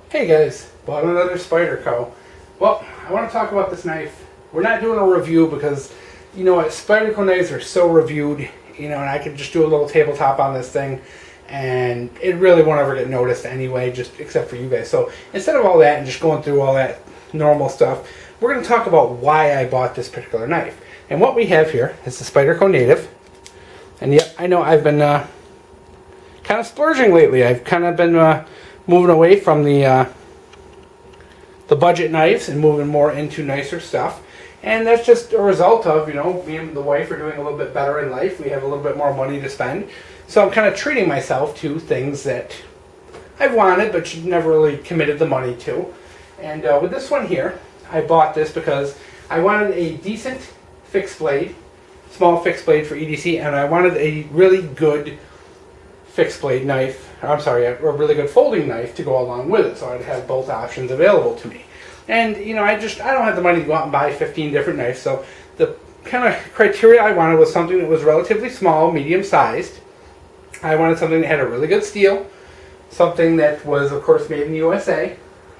Hey guys, bought another Spyderco. Well, I want to talk about this knife. We're not doing a review because, you know what, Spyderco knives are so reviewed, and I could just do a little tabletop on this thing, and it really won't ever get noticed anyway, just except for you guys. So instead of all that and just going through all that normal stuff, we're going to talk about why I bought this particular knife. And what we have here is the Spyderco Native. And yep, I know I've been kind of splurging lately. I've kind of been moving away from the budget knives and moving more into nicer stuff. And that's just a result of, me and the wife are doing a little bit better in life. We have a little bit more money to spend. So I'm kind of treating myself to things that I've wanted but never really committed the money to. And with this one here, I bought this because I wanted a decent fixed blade, small fixed blade for EDC, and I wanted a really good fixed blade knife. I'm sorry, a really good folding knife to go along with it, so I'd have both options available to me. And I don't have the money to go out and buy 15 different knives, so the kind of criteria I wanted was something that was relatively small, medium sized. I wanted something that had a really good steel, something that was of course made in the USA,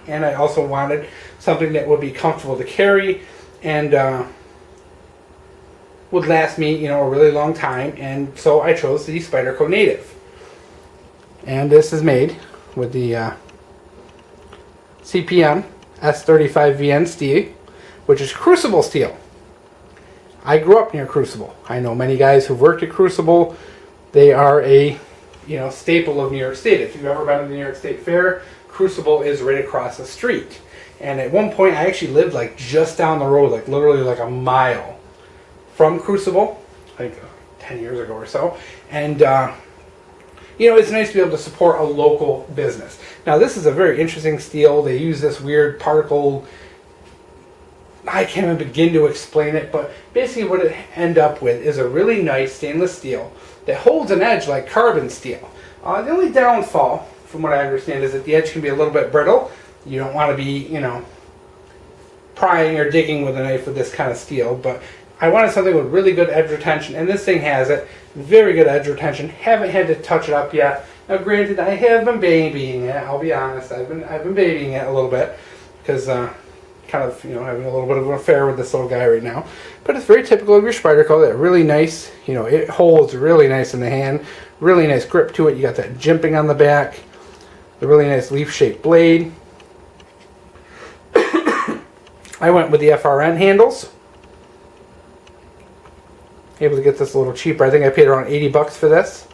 and I also wanted something that would be comfortable to carry and would last me a really long time. And so I chose the Spyderco Native. And this is made with the CPM S35VN steel, which is Crucible steel. I grew up near Crucible. I know many guys who've worked at Crucible. They are a staple of New York State. If you've ever been to the New York State Fair, Crucible is right across the street. And at one point, I actually lived just down the road, literally a mile from Crucible, 10 years ago or so. And it's nice to be able to support a local business. Now, this is a very interesting steel. They use this weird particle. I can't even begin to explain it, but basically what it end up with is a really nice stainless steel that holds an edge like carbon steel. The only downfall, from what I understand, is that the edge can be a little bit brittle. You don't want to be, prying or digging with a knife with this kind of steel, but I wanted something with really good edge retention, and this thing has it. Very good edge retention. Haven't had to touch it up yet. Now, granted, I have been babying it. I'll be honest. I've been babying it a little bit because kind of having a little bit of an affair with this little guy right now. But it's very typical of your Spyderco. That really nice. It holds really nice in the hand. Really nice grip to it. You got that jimping on the back. The really nice leaf-shaped blade. I went with the FRN handles. Able to get this a little cheaper. I think I paid around 80 bucks for this,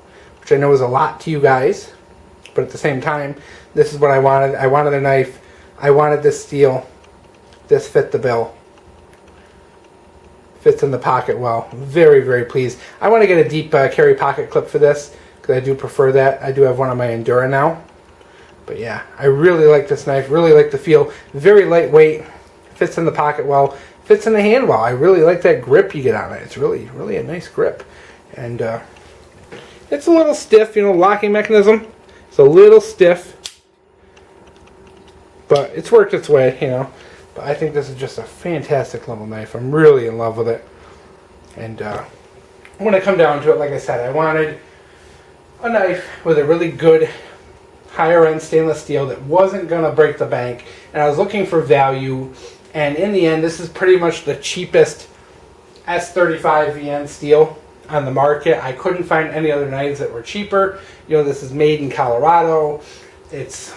which I know is a lot to you guys, but at the same time, this is what I wanted. I wanted a knife. I wanted this steel. This fit the bill. Fits in the pocket well. Very, very pleased. I want to get a deep carry pocket clip for this because I do prefer that. I do have one on my Endura now, but yeah, I really like this knife. Really like the feel. Very lightweight. Fits in the pocket well. Fits in the hand well. I really like that grip you get on it. It's really, really a nice grip. And it's a little stiff, locking mechanism. It's a little stiff. But it's worked its way, But I think this is just a fantastic little knife. I'm really in love with it. And when I come down to it, like I said, I wanted a knife with a really good higher end stainless steel that wasn't going to break the bank. And I was looking for value. And in the end, this is pretty much the cheapest S35VN steel on the market. I couldn't find any other knives that were cheaper. This is made in Colorado. It's,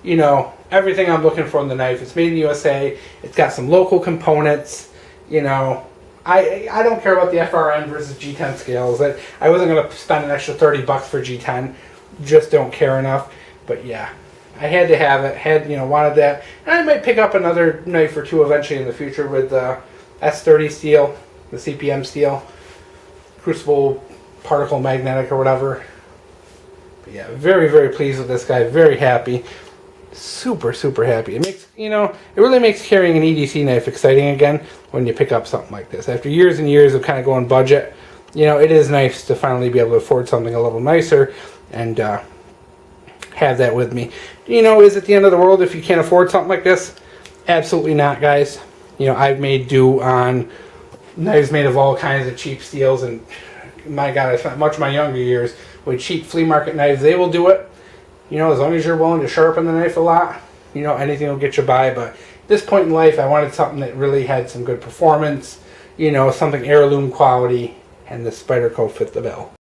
everything I'm looking for in the knife. It's made in the USA. It's got some local components. I don't care about the FRN versus G10 scales. I wasn't going to spend an extra 30 bucks for G10. Just don't care enough. But yeah. I had to have it, wanted that. And I might pick up another knife or two eventually in the future with the S30 steel, the CPM steel, Crucible particle magnetic or whatever. But yeah, very, very pleased with this guy. Very happy. Super, super happy. It makes, it really makes carrying an EDC knife exciting again when you pick up something like this. After years and years of kind of going budget, it is nice to finally be able to afford something a little nicer and have that with me. Is it the end of the world if you can't afford something like this? Absolutely not, guys. I've made do on knives made of all kinds of cheap steels, and my God, I spent much of my younger years with cheap flea market knives. They will do it. You know, as long as you're willing to sharpen the knife a lot, you know, anything will get you by. But at this point in life, I wanted something that really had some good performance, you know, something heirloom quality, and the Spyderco fit the bill.